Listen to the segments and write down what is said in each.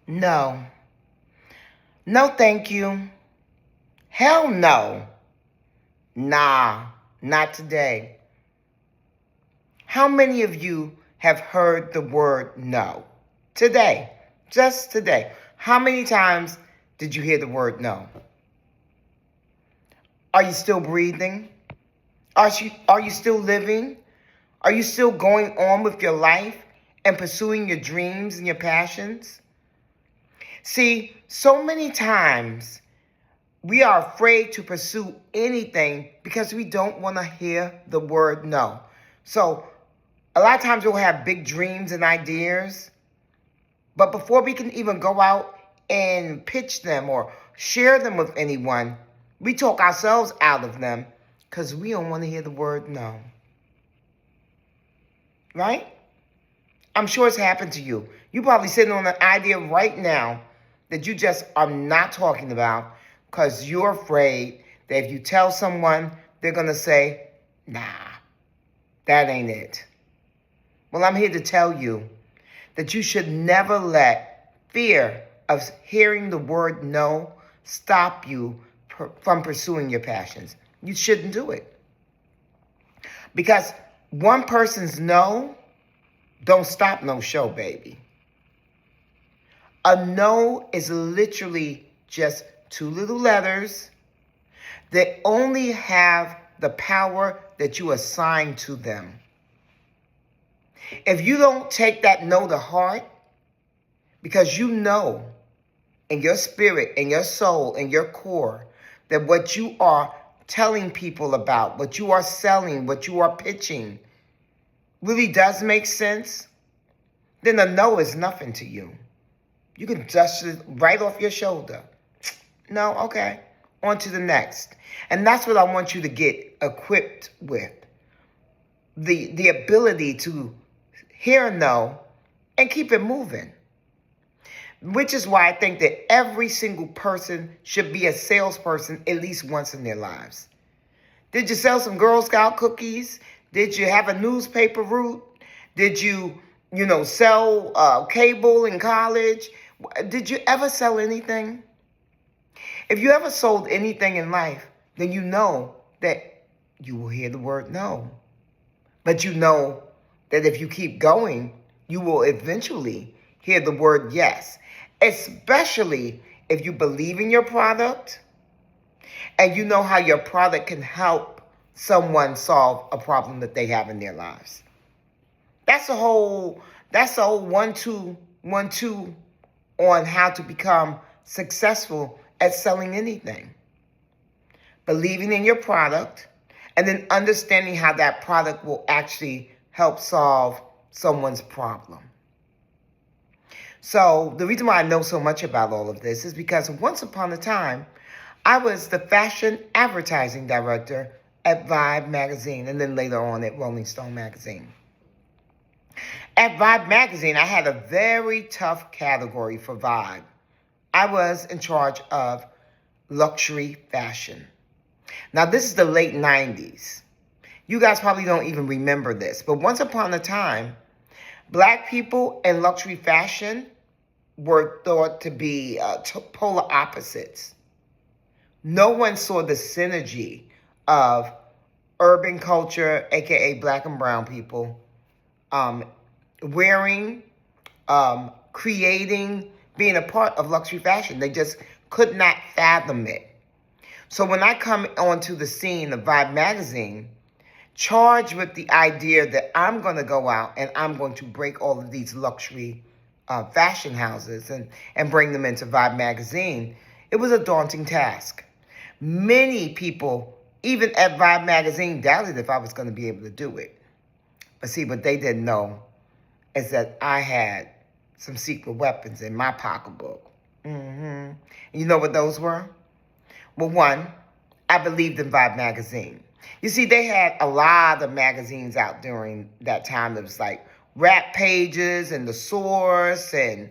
No. No, thank you. Hell no. Nah, not today. How many of you have heard the word no? Today. Just today. How many times did you hear the word no? Are you still breathing? Are you still living? Are you still going on with your life and pursuing your dreams and your passions? See, so many times we are afraid to pursue anything because we don't want to hear the word no. So a lot of times we'll have big dreams and ideas, but before we can even go out and pitch them or share them with anyone, we talk ourselves out of them because we don't want to hear the word no. Right? I'm sure it's happened to you. You're probably sitting on an idea right now that you just are not talking about because you're afraid that if you tell someone, they're going to say, nah, that ain't it. Well, I'm here to tell you that you should never let fear of hearing the word no stop you from pursuing your passions. You shouldn't do it. Because one person's no don't stop no show, baby. A no is literally just two little letters that only have the power that you assign to them. If you don't take that no to heart, because you know in your spirit, in your soul, in your core, that what you are telling people about, what you are selling, what you are pitching, really does make sense, then a no is nothing to you. You can dust it right off your shoulder. No, okay. On to the next. And that's what I want you to get equipped with. The ability to hear a no and keep it moving. Which is why I think that every single person should be a salesperson at least once in their lives. Did you sell some Girl Scout cookies? Did you have a newspaper route? Did you sell cable in college? Did you ever sell anything? If you ever sold anything in life, then you know that you will hear the word no. But you know that if you keep going, you will eventually hear the word yes. Especially if you believe in your product and you know how your product can help someone solve a problem that they have in their lives. That's a whole 1-2 on how to become successful at selling anything. Believing in your product and then understanding how that product will actually help solve someone's problem. So the reason why I know so much about all of this is because once upon a time, I was the fashion advertising director at Vibe magazine and then later on at Rolling Stone magazine. At Vibe magazine, I had a very tough category for Vibe. I was in charge of luxury fashion. Now, this is the late 90s. You guys probably don't even remember this, but once upon a time, Black people and luxury fashion were thought to be polar opposites. No one saw the synergy of urban culture, aka Black and brown people, wearing, creating, being a part of luxury fashion. They just could not fathom it. So when I come onto the scene of Vibe magazine, charged with the idea that I'm going to go out and I'm going to break all of these luxury fashion houses and bring them into Vibe magazine, it was a daunting task. Many people, even at Vibe magazine, doubted if I was going to be able to do it. But see, what they didn't know is that I had some secret weapons in my pocketbook. And you know what those were? Well, one, I believed in Vibe magazine. You see, they had a lot of magazines out during that time. It was like Rap Pages and The Source and,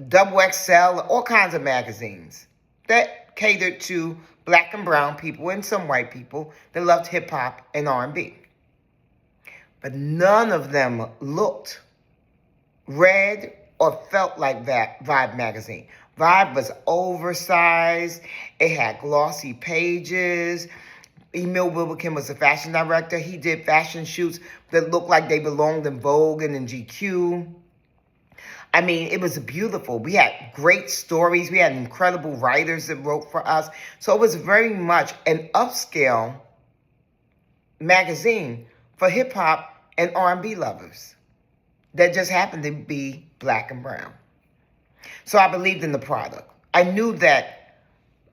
Double XL, all kinds of magazines that catered to Black and brown people and some white people that loved hip hop and R&B. But none of them looked, read, or felt like that Vibe magazine. Vibe was oversized. It had glossy pages. Emil Wilbekin was the fashion director. He did fashion shoots that looked like they belonged in Vogue and in GQ. I mean, it was beautiful. We had great stories. We had incredible writers that wrote for us. So it was very much an upscale magazine for hip hop and R&B lovers that just happened to be black and brown. So I believed in the product. I knew that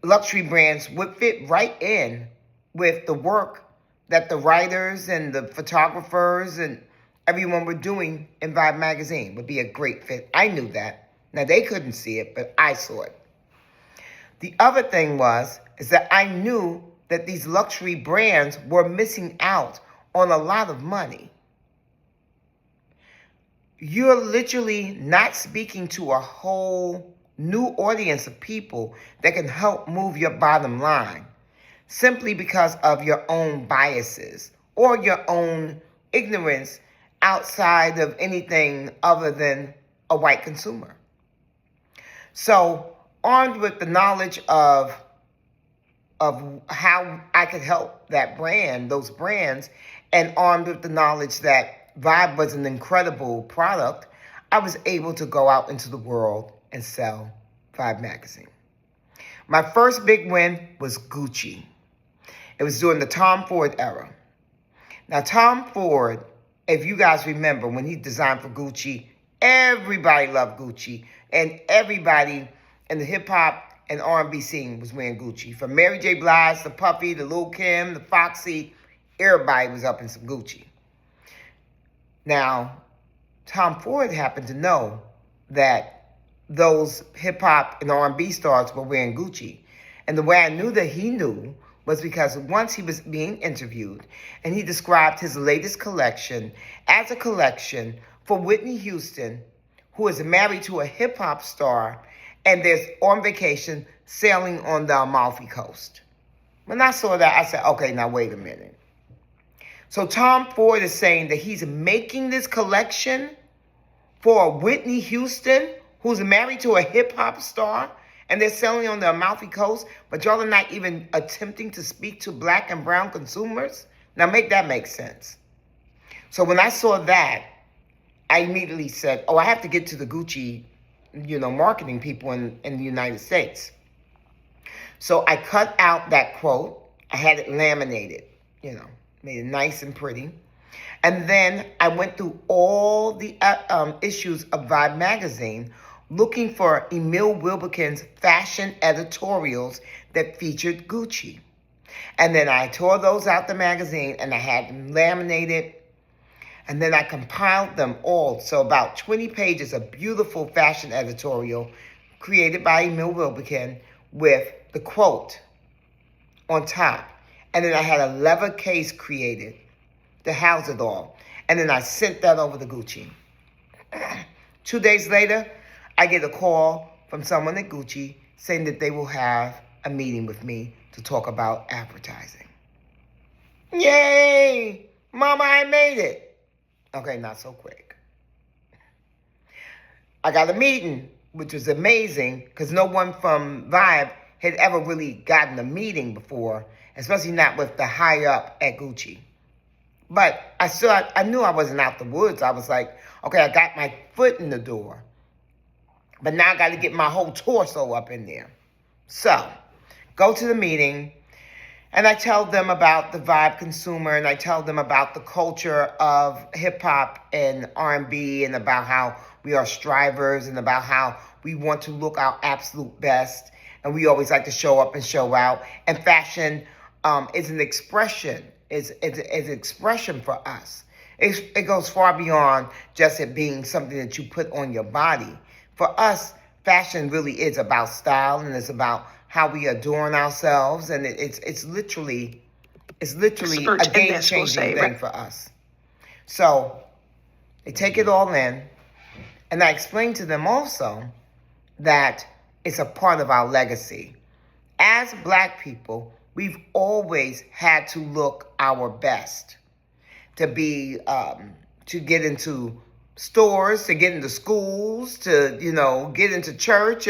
luxury brands would fit right in with the work that the writers and the photographers and everyone were doing in Vibe magazine. Would be a great fit. I knew that. Now, they couldn't see it, but I saw it. The other thing is that I knew that these luxury brands were missing out on a lot of money. You're literally not speaking to a whole new audience of people that can help move your bottom line simply because of your own biases or your own ignorance outside of anything other than a white consumer. So, armed with the knowledge of how I could help that brand, those brands, and armed with the knowledge that Vibe was an incredible product, I was able to go out into the world and sell Vibe magazine. My first big win was Gucci. It was during the Tom Ford era. Now, Tom Ford, if you guys remember, when he designed for Gucci, everybody loved Gucci, and everybody in the hip-hop and R&B scene was wearing Gucci. From Mary J. Blige, to Puffy, to Lil' Kim, to Foxy, everybody was up in some Gucci. Now, Tom Ford happened to know that those hip-hop and R&B stars were wearing Gucci. And the way I knew that he knew was because once he was being interviewed and he described his latest collection as a collection for Whitney Houston, who is married to a hip-hop star and they're on vacation sailing on the Amalfi Coast. When I saw that, I said, okay, now wait a minute. So Tom Ford is saying that he's making this collection for Whitney Houston, who's married to a hip-hop star, and they're selling on the Amalfi Coast, but y'all are not even attempting to speak to black and brown consumers? Now make that make sense. So when I saw that, I immediately said, oh, I have to get to the Gucci, marketing people in the United States. So I cut out that quote. I had it laminated, made it nice and pretty. And then I went through all the issues of Vibe magazine looking for Emil Wilbekin's fashion editorials that featured Gucci. And then I tore those out the magazine and I had them laminated. And then I compiled them all. So about 20 pages of beautiful fashion editorial created by Emil Wilbekin with the quote on top. And then I had a leather case created to house it all. And then I sent that over to Gucci. 2 days later, I get a call from someone at Gucci saying that they will have a meeting with me to talk about advertising. Yay! Mama, I made it. Okay, not so quick. I got a meeting, which was amazing because no one from Vibe had ever really gotten a meeting before, especially not with the high up at Gucci. But I knew I wasn't out the woods. I was like, okay, I got my foot in the door. But now I got to get my whole torso up in there. So, go to the meeting, and I tell them about the Vibe consumer, and I tell them about the culture of hip-hop and R&B, and about how we are strivers, and about how we want to look our absolute best, and we always like to show up and show out. And fashion is an expression. It's an expression for us. It goes far beyond just it being something that you put on your body. For us, fashion really is about style, and it's about how we adorn ourselves, and it's literally a game-changing thing for us. So they take it all in, and I explain to them also that it's a part of our legacy. As Black people, we've always had to look our best to get into stores, to get into schools, to, get into church,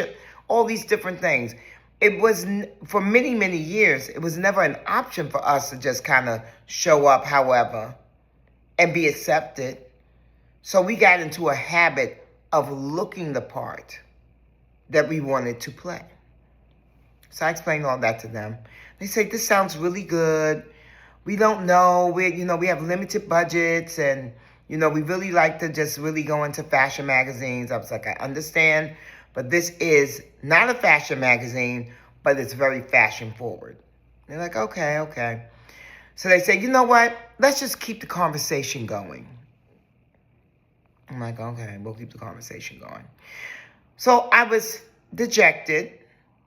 all these different things. It was, for many, many years, it was never an option for us to just kind of show up, however, and be accepted. So we got into a habit of looking the part that we wanted to play. So I explained all that to them. They say, this sounds really good. We don't know. We have limited budgets, and, we really like to just really go into fashion magazines. I was like, I understand, but this is not a fashion magazine, but it's very fashion forward. They're like, okay. So they say, you know what? Let's just keep the conversation going. I'm like, okay, we'll keep the conversation going. So I was dejected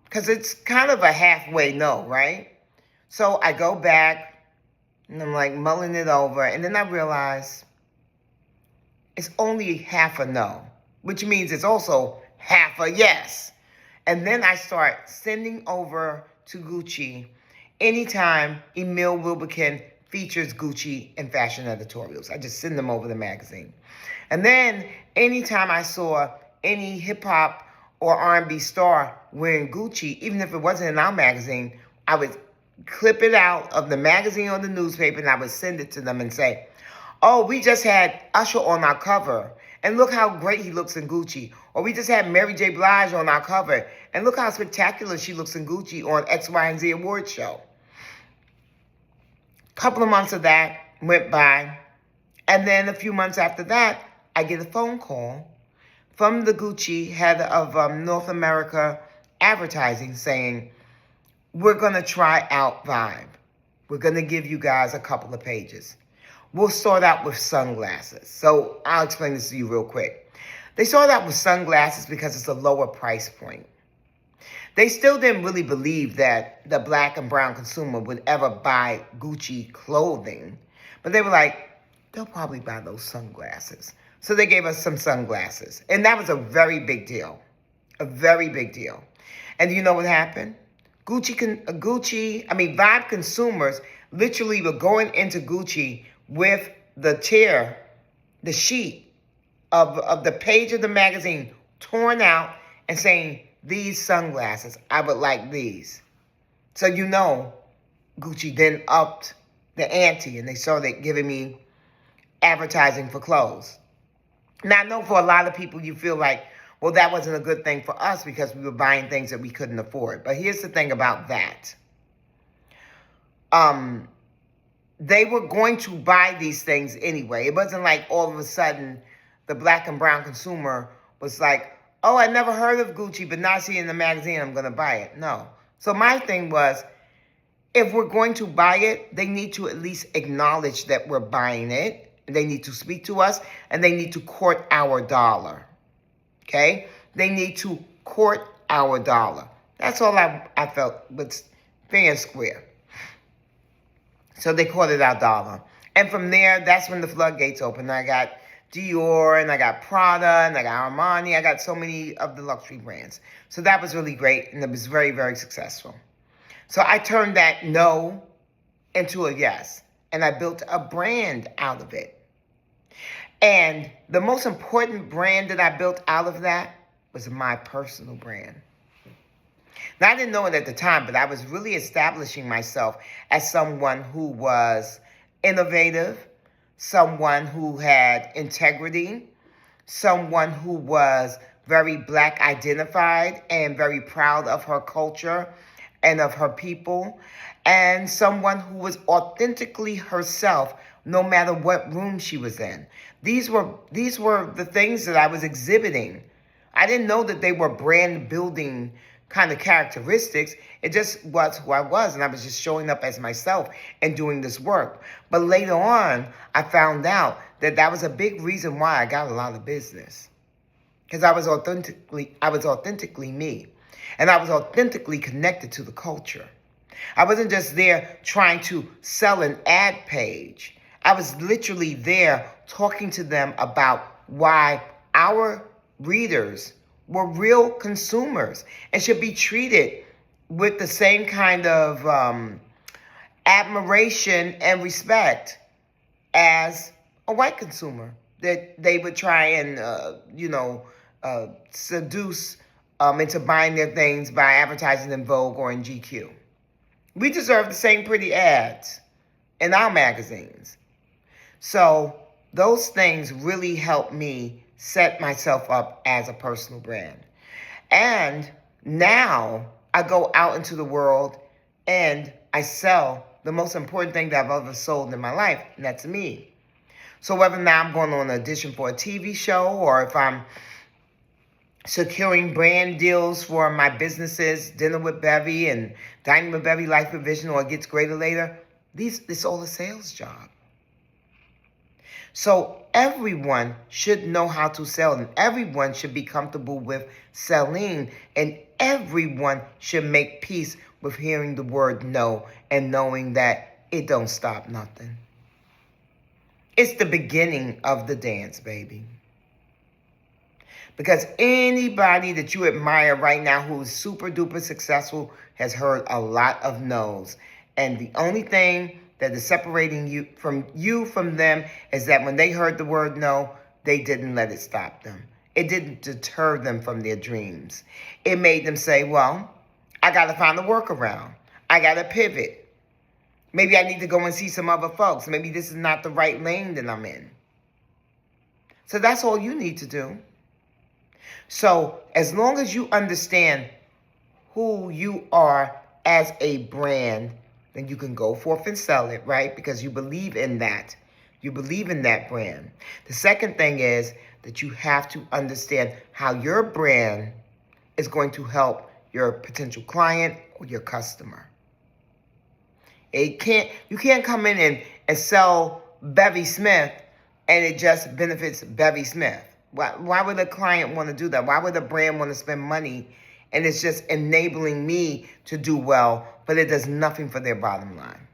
because it's kind of a halfway no, right? So I go back and I'm like mulling it over. And then I realize it's only half a no, which means it's also half a yes. And then I start sending over to Gucci anytime Emil Wilbekin features Gucci in fashion editorials. I just send them over the magazine. And then anytime I saw any hip hop or R&B star wearing Gucci, even if it wasn't in our magazine, I would clip it out of the magazine or the newspaper and I would send it to them and say, oh, we just had Usher on our cover, and look how great he looks in Gucci. Or we just had Mary J. Blige on our cover, and look how spectacular she looks in Gucci on X, Y, and Z award show. A couple of months of that went by, and then a few months after that, I get a phone call from the Gucci head of North America advertising saying, we're going to try out Vibe. We're going to give you guys a couple of pages. We'll start out with sunglasses. So I'll explain this to you real quick. They started out with sunglasses because it's a lower price point. They still didn't really believe that the black and brown consumer would ever buy Gucci clothing. But they were like, they'll probably buy those sunglasses. So they gave us some sunglasses. And that was a very big deal. A very big deal. And you know what happened? Vibe consumers literally were going into Gucci with the sheet of the page of the magazine torn out and saying, these sunglasses, I would like these. So Gucci then upped the ante and they started giving me advertising for clothes. Now, I know for a lot of people you feel like, well, that wasn't a good thing for us because we were buying things that we couldn't afford. But here's the thing about that. They were going to buy these things anyway. It wasn't like all of a sudden the black and brown consumer was like, oh, I never heard of Gucci, but now I see it in the magazine, I'm going to buy it. No. So my thing was, if we're going to buy it, they need to at least acknowledge that we're buying it. They need to speak to us, and they need to court our dollar. Okay? They need to court our dollar. That's all I felt was fair and square. So they courted our dollar. And from there, that's when the floodgates opened. I got Dior, and I got Prada, and I got Armani. I got so many of the luxury brands. So that was really great, and it was very, very successful. So I turned that no into a yes, and I built a brand out of it. And the most important brand that I built out of that was my personal brand. Now, I didn't know it at the time, but I was really establishing myself as someone who was innovative, someone who had integrity, someone who was very black identified and very proud of her culture and of her people, and someone who was authentically herself no matter what room she was in. These were the things that I was exhibiting. I didn't know that they were brand building kind of characteristics. It just was who I was, and I was just showing up as myself and doing this work. But later on, I found out that that was a big reason why I got a lot of business. Because I was authentically me. And I was authentically connected to the culture. I wasn't just there trying to sell an ad page. I was literally there talking to them about why our readers were real consumers and should be treated with the same kind of admiration and respect as a white consumer. that they would try and, seduce into buying their things by advertising in Vogue or in GQ. We deserve the same pretty ads in our magazines. So those things really help me set myself up as a personal brand. And now I go out into the world and I sell the most important thing that I've ever sold in my life, and that's me. So whether now I'm going on an audition for a TV show, or if I'm securing brand deals for my businesses, Dinner with Bevy and Dining with Bevy, Life with Vision, or It Gets Greater Later, it's all a sales job. So everyone should know how to sell, and everyone should be comfortable with selling, and everyone should make peace with hearing the word no and knowing that it don't stop nothing. It's the beginning of the dance, baby. Because anybody that you admire right now who is super duper successful has heard a lot of no's. And the only thing that is separating you from them is that when they heard the word no, they didn't let it stop them. It didn't deter them from their dreams. It made them say, well, I got to find a workaround. I got to pivot. Maybe I need to go and see some other folks. Maybe this is not the right lane that I'm in. So that's all you need to do. So as long as you understand who you are as a brand, then you can go forth and sell it, right? Because you believe in that. You believe in that brand. The second thing is that you have to understand how your brand is going to help your potential client or your customer. You can't come in and sell Bevy Smith and it just benefits Bevy Smith. Why would a client want to do that? Why would a brand want to spend money and it's just enabling me to do well, but it does nothing for their bottom line?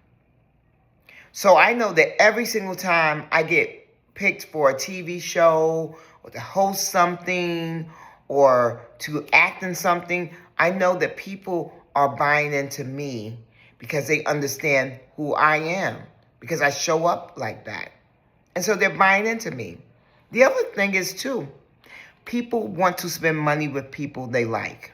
So I know that every single time I get picked for a TV show or to host something or to act in something, I know that people are buying into me because they understand who I am, because I show up like that. And so they're buying into me. The other thing is, too, people want to spend money with people they like.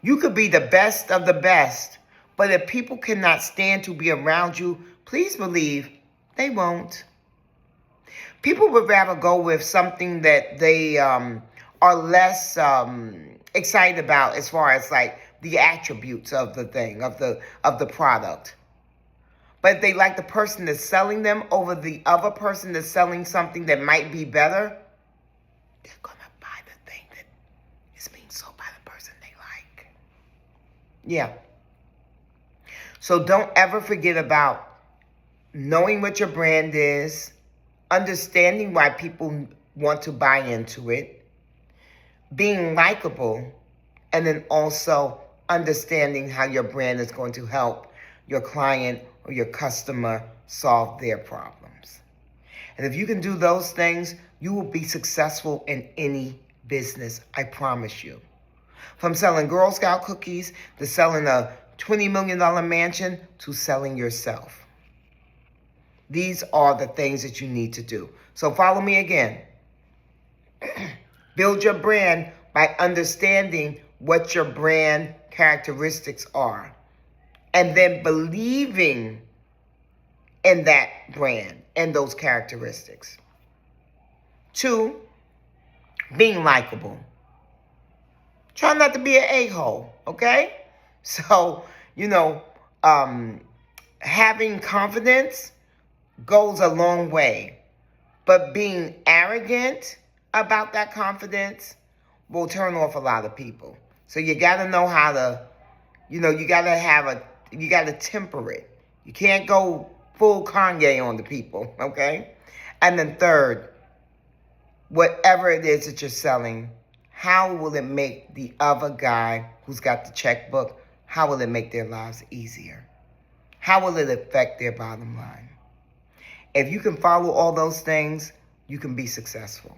You could be the best of the best, but if people cannot stand to be around you, please believe they won't. People would rather go with something that they are less excited about as far as like the attributes of the thing, of the product. But if they like the person that's selling them over the other person that's selling something that might be better, they're going to buy the thing that is being sold by the person they like. Yeah. So don't ever forget about knowing what your brand is, understanding why people want to buy into it, being likable, and then also understanding how your brand is going to help your client or your customer solve their problems. And if you can do those things, you will be successful in any business, I promise you. From selling Girl Scout cookies to selling a $20 million mansion to selling yourself. These are the things that you need to do. So follow me again. Build your brand by understanding what your brand characteristics are, and then believing in that brand and those characteristics. 2, being likable. Try not to be an a-hole, okay? So, having confidence goes a long way, but being arrogant about that confidence will turn off a lot of people. So you got to know how to, you got to temper it. You can't go full Kanye on the people, okay? And then third, whatever it is that you're selling, how will it make the other guy who's got the checkbook, how will it make their lives easier? How will it affect their bottom line? If you can follow all those things, you can be successful.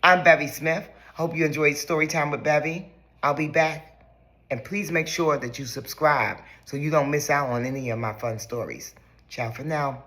I'm Bevy Smith. Hope you enjoyed Storytime with Bevy. I'll be back. And please make sure that you subscribe so you don't miss out on any of my fun stories. Ciao for now.